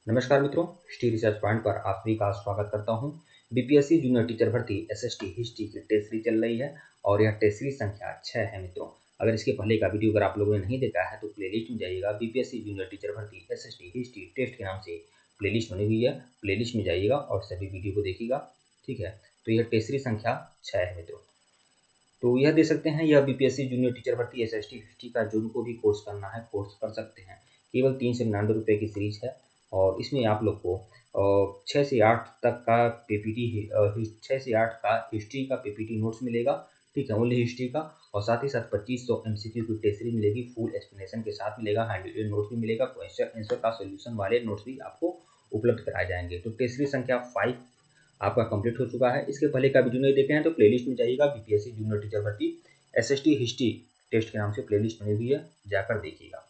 नमस्कार मित्रों, history research point पर आप सभी का स्वागत करता हूं। बीपीएससी जूनियर टीचर भर्ती एसएसटी हिस्ट्री की टेस्ट सीरीज चल रही है और यह टेस्ट सीरीज संख्या 6 है मित्रों। अगर इसके पहले का वीडियो अगर आप लोगों ने नहीं देखा है तो प्लेलिस्ट में जाइएगा। बीपीएससी जूनियर टीचर भर्ती एसएसटी हिस्ट्री टेस्ट के नाम से प्लेलिस्ट बनी हुई है, प्लेलिस्ट में जाइएगा और सभी वीडियो को देखिएगा। ठीक है, तो यह टेस्ट सीरीज संख्या 6 है मित्रों। तो यह दे सकते हैं, यह बीपीएससी जूनियर टीचर भर्ती एसएसटी हिस्ट्री का जो उनको भी कोर्स करना है कोर्स कर सकते हैं। केवल 399 रुपये की सीरीज है और इसमें आप लोग को 6 से 8 तक का पीपीटी 6 से 8 का हिस्ट्री का पीपीटी नोट्स मिलेगा। ठीक है, ओनली हिस्ट्री का। और साथ ही साथ 2500 एमसीक्यू की टेस्ट सीरीज मिलेगी, फुल एक्सप्लेनेशन के साथ मिलेगा, हैंड रिटन नोट्स भी मिलेगा, क्वेश्चन आंसर का सोल्यूशन वाले नोट्स भी आपको उपलब्ध कराए जाएंगे। तो टेस्ट सीरीज संख्या 5 आपका कंप्लीट हो चुका है। इसके पहले का वीडियो नहीं देखे हैं तो प्लेलिस्ट में जाइएगा। बीपीएससी जूनियर टीचर भर्ती एसएसटी हिस्ट्री टेस्ट के नाम से प्लेलिस्ट बनी हुई है, जाकर देखिएगा।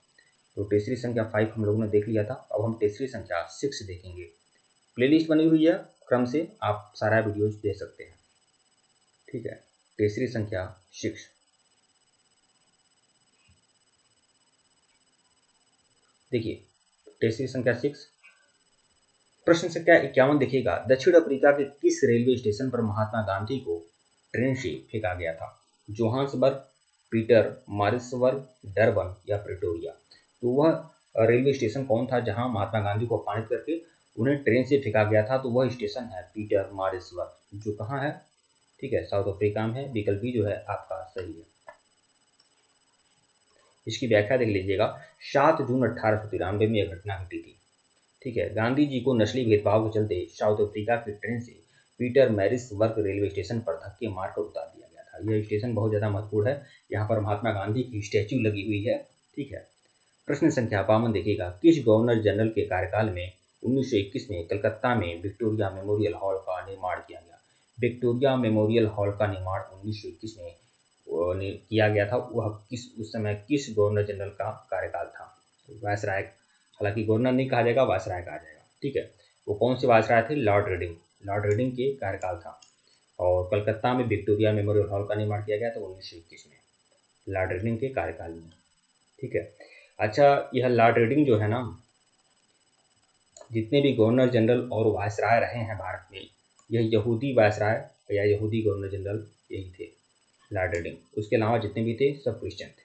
तो टेस्ट सीरीज संख्या 5 हम लोगों ने देख लिया था, अब हम टेस्ट सीरीज संख्या 6 देखेंगे। प्लेलिस्ट बनी हुई है, क्रम से आप सारा वीडियोज देख सकते हैं। ठीक है, टेस्ट सीरीज संख्या 6 देखिए। टेस्ट सीरीज संख्या 6 प्रश्न संख्या 51 देखिएगा। दक्षिण अफ्रीका के किस रेलवे स्टेशन पर महात्मा गांधी को ट्रेन से फेंका गया था? जोहान्सबर्ग, पीटर मारिट्सबर्ग, डरबन या प्रिटोरिया? तो वह रेलवे स्टेशन कौन था जहां महात्मा गांधी को अपमानित करके उन्हें ट्रेन से फेंका गया था? तो वह स्टेशन है पीटर मारिट्सबर्ग, जो कहाँ है? ठीक है, साउथ अफ्रीका में है। विकल्प बी जो है आपका सही है। इसकी व्याख्या देख लीजिएगा। 7 जून 1893 में यह घटना घटी थी। ठीक है, गांधी जी को नस्ली भेदभाव के चलते साउथ अफ्रीका की ट्रेन से पीटर मैरिट्सबर्ग रेलवे स्टेशन पर धक्के मारकर उतार दिया गया था। यह स्टेशन बहुत ज्यादा महत्वपूर्ण है, यहाँ पर महात्मा गांधी की स्टैच्यू लगी हुई है। ठीक है, प्रश्न संख्या 52 देखिएगा। किस गवर्नर जनरल के कार्यकाल में 1921 में कलकत्ता में विक्टोरिया मेमोरियल हॉल का निर्माण किया गया? विक्टोरिया मेमोरियल हॉल का निर्माण 1921 में किया गया था। वह उस समय किस गवर्नर जनरल का कार्यकाल था? वायसराय, हालांकि गवर्नर नहीं कहा जाएगा, वायसराय कहा जाएगा। ठीक है, वो कौन से वायसराय थे? लॉर्ड रीडिंग, लॉर्ड रीडिंग के कार्यकाल था। और कलकत्ता में विक्टोरिया मेमोरियल हॉल का निर्माण किया गया था 1921 में, लॉर्ड रीडिंग के कार्यकाल में। ठीक है, अच्छा, यह लॉर्ड रीडिंग जो है ना, जितने भी गवर्नर जनरल और वायसराय रहे हैं भारत में, यह यहूदी वायसराय या यहूदी गवर्नर जनरल यही थे, लॉर्ड रीडिंग। उसके अलावा जितने भी थे सब क्रिश्चियन थे।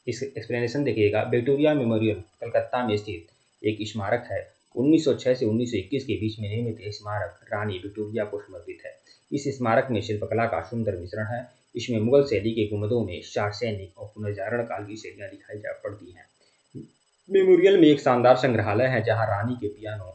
इस एक्सप्लेनेशन देखिएगा। विक्टोरिया मेमोरियल कलकत्ता में स्थित एक स्मारक है। 1906 से 1921 के बीच में निर्मित यह स्मारक रानी विक्टोरिया को समर्पित है। इस स्मारक में शिल्पकला का सुंदर मिश्रण है। इसमें मुगल शैली के गुंबदों में शाह सैनिक और पुनर्जागरण काल की शैलियां दिखाई जा पड़ती हैं। मेमोरियल में एक शानदार संग्रहालय है जहां रानी के पियानो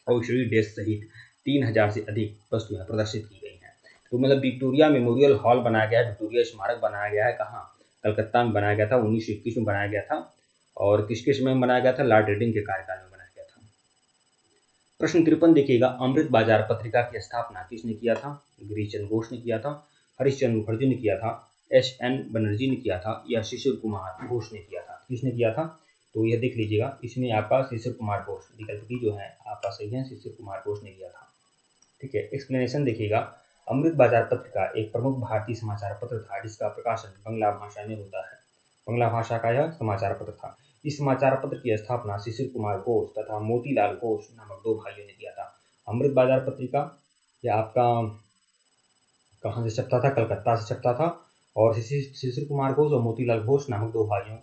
और स्टडी डेस्क सहित 3000 से अधिक वस्तुएं प्रदर्शित की गई हैं। तो मतलब विक्टोरिया मेमोरियल हॉल बनाया गया है, विक्टोरिया स्मारक बनाया गया है, कहाँ? कलकत्ता में बनाया गया था, 1921 में बनाया गया था। और किसके समय में बनाया गया था? लॉर्ड रीडिंग के कार्यकाल में बनाया गया था। प्रश्न 53 देखिएगा। अमृत बाजार पत्रिका की स्थापना किसने किया था? गिरीशचंद्र घोष ने किया था, हरिश्चंद्र मुखर्जी ने किया था, एस.एन. बनर्जी ने किया था, या शिशिर कुमार घोष ने किया था? किसने किया था? तो यह देख लीजिएगा। इसमें आपका शिशिर कुमार घोष, विकल्प डी जो है आपका सही है, शिशिर कुमार घोष ने किया था। ठीक है, एक्सप्लेनेशन देखिएगा। अमृत बाजार पत्रिका एक प्रमुख भारतीय समाचार पत्र था जिसका प्रकाशन बंगला भाषा में होता है। बंगला भाषा का यह समाचार पत्र था। इस समाचार पत्र की स्थापना शिशिर कुमार घोष तथा मोतीलाल घोष नामक 2 भाइयों ने किया था। अमृत बाजार पत्रिका यह आपका कहाँ से छपता था? कलकत्ता से छपता था। और शिशिर कुमार घोष और मोतीलाल घोष नामक 2 भाइयों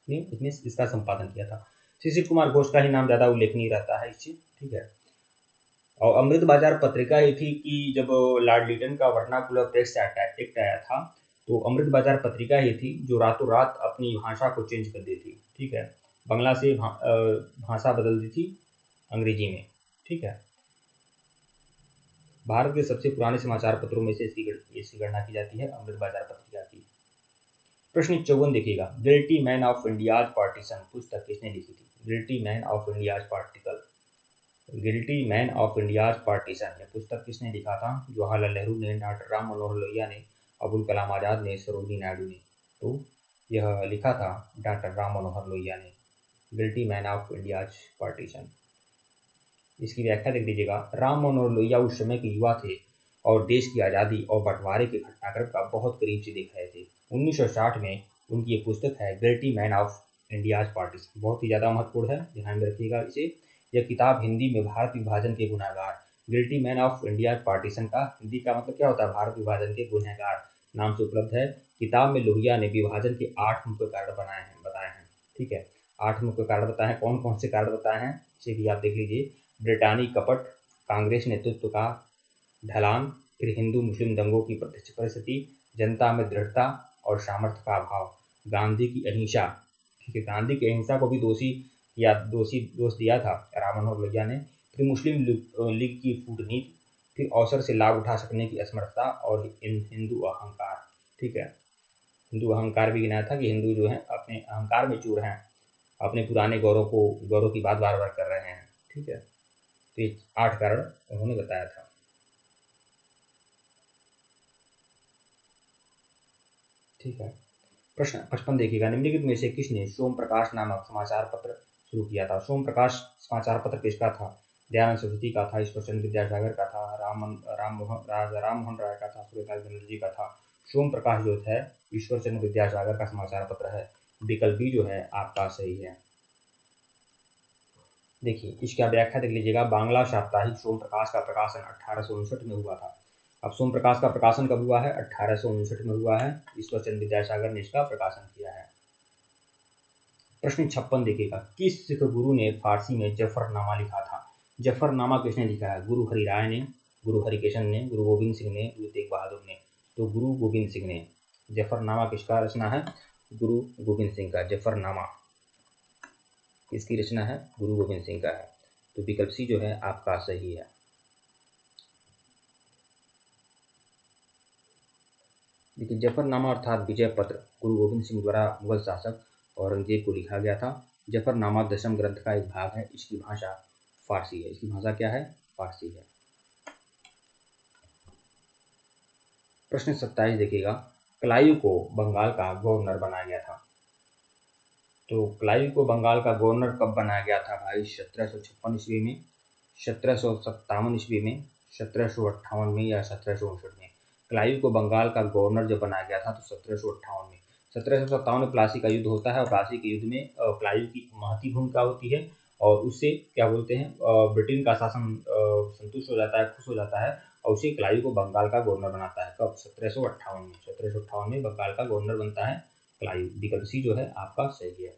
ने इसमें इसका संपादन किया था। शिशिर कुमार घोष का ही नाम ज्यादा उल्लेखनीय रहता है इससे। ठीक है, और अमृत बाजार पत्रिका ही थी कि जब लॉर्ड लिटन का वर्नाकुलर प्रेस एक्ट आया था, तो अमृत बाजार पत्रिका ही थी जो रातों रात अपनी भाषा को चेंज कर दी थी। ठीक है, बंगला से भाषा बदल दी थी अंग्रेजी में। ठीक है, भारत के सबसे पुराने समाचार पत्रों में से इसकी गणना की जाती है अमृत बाजार पत्रिका की। प्रश्न 54 देखिएगा। Guilty man of India's partition पुस्तक किसने लिखी थी? Guilty man of India's particle, guilty man of India's partition, यह पुस्तक किसने लिखा था? जवाहरलाल नेहरू ने, डॉक्टर राम मनोहर लोहिया ने, अबुल कलाम आजाद ने, सरोजिनी नायडू ने? तो यह लिखा था डॉक्टर राम मनोहर लोहिया ने, guilty man of India's partition. इसकी व्याख्या देख लीजिएगा। राम मनोहर लोहिया उस समय के युवा थे और देश की आज़ादी और बंटवारे के घटनाक्रम का बहुत करीब से देख रहे थे। 1960 में उनकी ये पुस्तक है guilty man of India's partition, बहुत ही ज़्यादा महत्वपूर्ण है, ध्यान में रखिएगा इसे। यह किताब हिंदी में भारत विभाजन के गुनहगार, guilty man of India partition का हिंदी का मतलब क्या होता है, भारत विभाजन के गुनहगार नाम से उपलब्ध है। किताब में लोहिया ने विभाजन के 8 मुख्य कारण बताए हैं। ठीक है, 8 मुख्य कारण बताए हैं। कौन कौन से कारण बताए हैं इसे भी आप देख लीजिए। ब्रिटानी कपट, कांग्रेस नेतृत्व का ढलान, फिर हिंदू मुस्लिम दंगों की प्रत्यक्ष परिस्थिति, जनता में दृढ़ता और सामर्थ्य का अभाव, गांधी की अहिंसा। ठीक है, गांधी की अहिंसा को भी दोष दिया था राम मनोहर लोहिया ने। फिर मुस्लिम लीग की कूटनीति, फिर अवसर से लाभ उठा सकने की असमर्थता और हिंदू अहंकार। ठीक है, हिंदू अहंकार भी गिनाया था कि हिंदू जो है अपने अहंकार में चूर हैं, अपने पुराने गौरव की बात बार बार कर रहे हैं। ठीक है, तो ये 8 कारण उन्होंने बताया था। ठीक है, प्रश्न 55 देखिएगा, निम्नलिखित में से किसने सोम प्रकाश नामक समाचार पत्र शुरू किया था। सोम प्रकाश समाचार पत्र किसका था, दयानंद सरस्वती का था, ईश्वर चंद्र विद्यासागर का था, राम मोहन राय का था, सूर्यकांत बनर्जी का था। सोम प्रकाश जो है ईश्वर चंद्र विद्यासागर का समाचार पत्र है। विकल्प बी जो है आपका सही है। देखिए इसका व्याख्या देख लीजिएगा। बांग्ला साप्ताहिक सोम प्रकाश का प्रकाशन 1859 में हुआ था। अब सोम प्रकाश का प्रकाशन कब हुआ है, 1859 में हुआ है। ईश्वर चंद्र विद्यासागर ने इसका प्रकाशन किया है। प्रश्न 56 देखिएगा, किस सिख गुरु ने फारसी में जफरनामा लिखा था। जफरनामा किसने लिखा है, गुरु हरिराय ने, गुरु हरिकृष्ण ने, गुरु गोविंद सिंह ने, गुरु तेग बहादुर ने। तो गुरु गोविंद सिंह ने। जफरनामा किसका रचना है, गुरु गोविंद सिंह का। जफरनामा किसकी रचना है, गुरु गोविंद सिंह का है। तो विकल्प सी जो है आपका सही है। देखिए जफरनामा अर्थात विजय पत्र गुरु गोविंद सिंह द्वारा मुगल शासक औरंगजेब को लिखा गया था। जफरनामा दशम ग्रंथ का एक भाग है। इसकी भाषा फारसी है। इसकी भाषा क्या है, फारसी है। प्रश्न 27 देखिएगा, क्लाइव को बंगाल का गवर्नर बनाया गया था। तो क्लाइव को बंगाल का गवर्नर कब बनाया गया था भाई, 1756 ईस्वी में, 1757 ईस्वी में, 1758 में या 1759 में। क्लाइव को बंगाल का गवर्नर जब बनाया गया था तो 1758 में। 1757 में प्लासी का युद्ध होता है और प्लासी के युद्ध में क्लाइव की महती भूमिका होती है और उससे क्या बोलते हैं, ब्रिटेन का शासन संतुष्ट हो जाता है, खुश हो जाता है और उसे क्लाइव को बंगाल का गवर्नर बनाता है। कब, 1758 में। 1758 में बंगाल का गवर्नर बनता है क्लाइव। विकल्प सी जो है आपका सही है।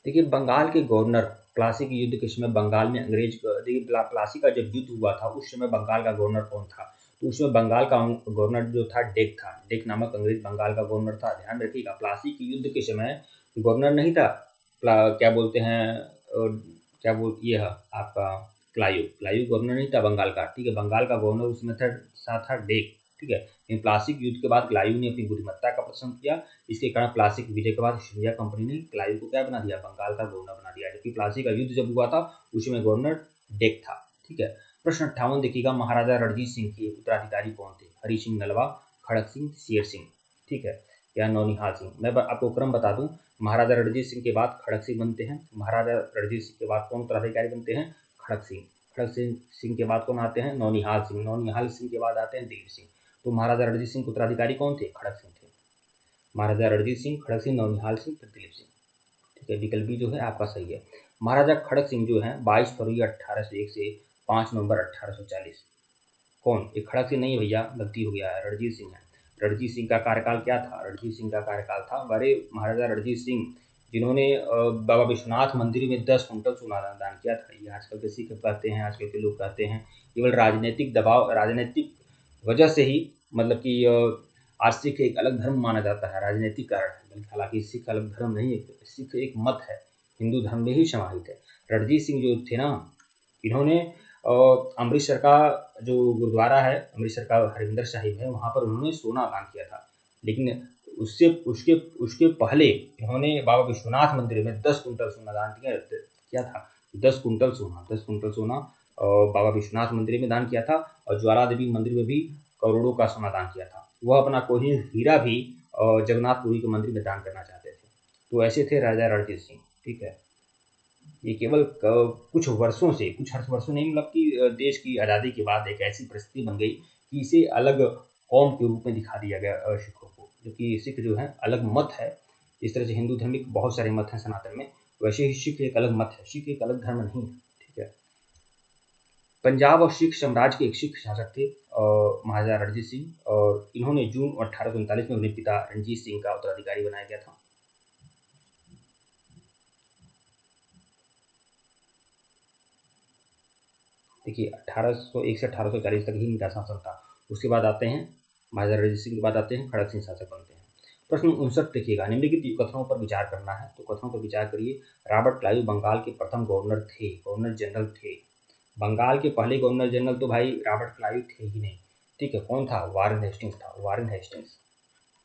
देखिए बंगाल के गवर्नर प्लासी के युद्ध के समय बंगाल में अंग्रेज, देखिए प्लासी का जब युद्ध हुआ था उस समय बंगाल का गवर्नर कौन था, तो उसमें बंगाल का गवर्नर जो था डेक था। डेक नामक अंग्रेज बंगाल का गवर्नर था। ध्यान रखिएगा, प्लासी के युद्ध के समय गवर्नर नहीं था क्या बोलते हैं, क्या बोल ये है आपका क्लाइव। क्लाइव गवर्नर नहीं था बंगाल का। ठीक है, बंगाल का गवर्नर उसमें था डेक। ठीक है, लेकिन प्लासी के युद्ध के बाद क्लाइव ने अपनी बुद्धिमत्ता का प्रदर्शन किया। इसके कारण प्लासी के विजय के बाद ईस्ट इंडिया कंपनी ने क्लाइव को क्या बना दिया, बंगाल का गवर्नर बना दिया। जबकि प्लासी का युद्ध जब हुआ था उसमें गवर्नर डेक था। ठीक है, प्रश्न 58 देखिएगा, महाराजा रणजीत सिंह के उत्तराधिकारी कौन थे। हरि सिंह नलवा, खड़क सिंह, शेर सिंह। ठीक है, या नौनिहाल सिंह। मैं आपको क्रम बता दूं, महाराजा रणजीत सिंह के बाद खड़क सिंह बनते हैं। महाराजा रणजीत सिंह के बाद कौन उत्तराधिकारी बनते हैं, खड़क सिंह। खड़क सिंह के बाद कौन आते हैं, नौनिहाल सिंह। नौनिहाल सिंह के बाद आते हैं दिलीप सिंह। तो महाराजा रणजीत सिंह के उत्तराधिकारी कौन थे, खड़क सिंह थे। महाराजा रणजीत सिंह, खड़क सिंह, नौनिहाल सिंह, फिर दिलीप सिंह। ठीक है, विकल्प बी जो है आपका सही है। महाराजा खड़क सिंह जो है 22 फरवरी 1801 से 5 नवंबर 1840। कौन, ये खड़क सिंह नहीं है भैया, गलती हो गया है, रणजीत सिंह है। रणजीत सिंह का कार्यकाल क्या था, रणजीत सिंह का कार्यकाल था बड़े महाराजा रणजीत सिंह, जिन्होंने बाबा विश्वनाथ मंदिर में 10 कुंटल सोना दान किया था। ये आजकल के सिख कहते हैं, आजकल के लोग कहते हैं, केवल राजनीतिक दबाव, राजनीतिक वजह से ही, मतलब कि आज सिख एक अलग धर्म माना जाता है, राजनीतिक कारण है, बल्कि हालांकि सिख अलग धर्म नहीं है, सिख एक मत है, हिंदू धर्म में ही समाहित है। रणजीत सिंह जो थे ना, इन्होंने अमृतसर का जो गुरुद्वारा है, अमृतसर का हरमिंदर साहिब है, वहाँ पर उन्होंने सोना दान किया था। लेकिन उससे उसके उसके पहले इन्होंने बाबा विश्वनाथ मंदिर में 10 कुंटल सोना दान किया था। 10 कुंटल सोना बाबा विश्वनाथ मंदिर में दान किया था और ज्वाला देवी मंदिर में भी करोड़ों का सोना दान किया था। वह अपना कोई हीरा भी जगन्नाथपुरी के मंदिर में दान करना चाहते थे। तो ऐसे थे राजा रणजीत सिंह। ठीक है, ये केवल कुछ वर्षों से, कुछ वर्षों नहीं, मतलब कि देश की आज़ादी के बाद एक ऐसी परिस्थिति बन गई कि इसे अलग कौम के रूप में दिखा दिया गया सिखों को, क्योंकि सिख जो है अलग मत है। इस तरह से हिंदू धर्म में बहुत सारे मत हैं सनातन में, वैसे ही सिख एक अलग मत है, सिख एक अलग धर्म नहीं है। ठीक है। पंजाब और सिख साम्राज्य के एक सिख शासक थे महाराजा रणजीत सिंह, और इन्होंने जून 1839 में उन्हें पिता रणजीत सिंह का उत्तराधिकारी बनाया गया था। देखिए 1801 से 1840 तक ही इनका शासन था। उसके बाद आते हैं महाराजा रणजीत सिंह के बाद आते हैं खड़क सिंह शासक बनते हैं। प्रश्न 59 देखिएगा, निम्नलिखित कथनों पर विचार करना है, तो कथनों पर विचार करिए। रॉबर्ट क्लाइव बंगाल के प्रथम गवर्नर थे, गवर्नर जनरल थे। बंगाल के पहले गवर्नर जनरल तो भाई रॉबर्ट क्लाइव थे ही नहीं। ठीक है, कौन था? वारेन हेस्टिंग्स था, वारेन हेस्टिंग्स।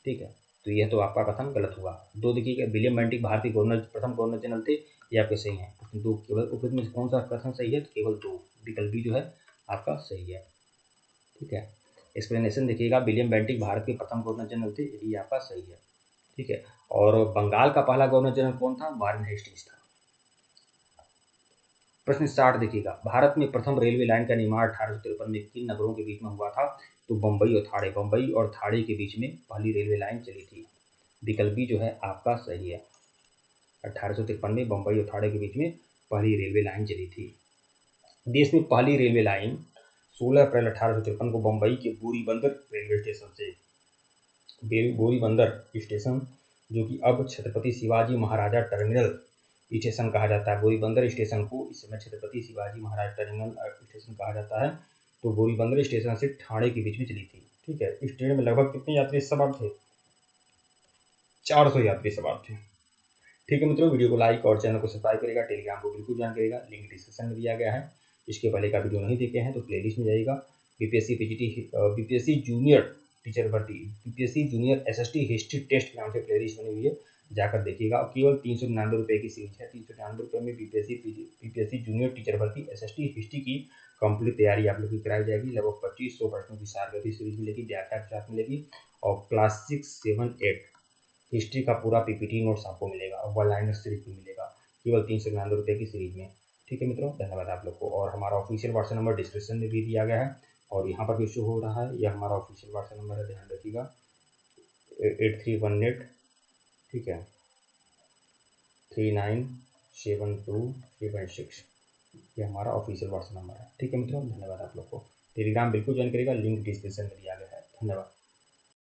ठीक है, तो यह तो आपका कथन गलत हुआ। दो देखिएगा, विलियम बेंटिक भारतीय गवर्नर प्रथम गवर्नर जनरल थे, ये आपके सही है। दो केवल उपयुक्त में कौन सा कथन सही है? तो केवल दो, विकल्प बी जो है आपका सही है। ठीक है, एक्सप्लेनेशन देखिएगा, विलियम बेंटिक भारत के प्रथम गवर्नर जनरल थे, यही आपका सही है। ठीक है, और बंगाल का पहला गवर्नर जनरल कौन था? वारेन हेस्टिंग्स था। प्रश्न 60 देखिएगा, भारत में प्रथम रेलवे लाइन का निर्माण 1853 में किन नगरों के बीच में हुआ था? तो बम्बई और थाड़े, बम्बई और थाड़े के बीच में पहली रेलवे लाइन चली थी। विकल्प बी जो है आपका सही है। 1853 में बम्बई और थाड़े के बीच में पहली रेलवे लाइन चली थी। देश में पहली रेलवे लाइन 16 अप्रैल 1853 को बम्बई के बोरीबंदर रेलवे स्टेशन से, बोरीबंदर स्टेशन जो कि अब छत्रपति शिवाजी महाराजा टर्मिनल स्टेशन कहा जाता है, बोरीबंदर स्टेशन को इस समय छत्रपति शिवाजी महाराज टर्मिनल स्टेशन कहा जाता है। तो बोरीबंदर स्टेशन से ठाणे के बीच में चली थी। ठीक है, इस ट्रेन में लगभग कितने यात्री सवार थे? 400 यात्री सवार थे। ठीक है मित्रों, वीडियो को लाइक और चैनल को सब्सक्राइब करेगा, टेलीग्राम को बिल्कुल ज्वाइन करेगा, लिंक डिस्क्रिप्शन में दिया गया है। इसके पहले का वीडियो नहीं देखे हैं तो प्लेलिस्ट में जाइएगा। BPSC PGT, BPSC junior teacher भर्ती, BPSC junior SST history test के नाम से प्लेलिस्ट बनी हुई है, जाकर देखिएगा। केवल 399 रुपये की सीरीज है, 399 रुपये में बीपीएससी जूनियर टीचर भर्ती एसएसटी हिस्ट्री की कंप्लीट तैयारी आप लोग की कराई जाएगी। लगभग 2500 प्रश्नों की सारगति सीरीज मिलेगी, व्याख्या के साथ मिलेगी, और क्लास 6, 7, 8 हिस्ट्री का पूरा पीपीटी नोट्स आपको मिलेगा, और वन लाइनर सीरीज भी मिलेगा, केवल 399 रुपये की सीरीज में। ठीक है मित्रों, धन्यवाद आप लोग को। और हमारा ऑफिशियल व्हाट्सएप नंबर डिस्क्रिप्शन में भी दिया गया है, और यहाँ पर भी शो हो रहा है, यह हमारा ऑफिशियल व्हाट्सएप नंबर है, ध्यान रखिएगा, 8318, ठीक है, 397276, ये हमारा ऑफिशियल व्हाट्सएप नंबर है। ठीक है मित्रों, धन्यवाद आप लोग को। टेलीग्राम बिल्कुल ज्वाइन करेगा, लिंक डिस्क्रिप्शन में दिया गया है। धन्यवाद।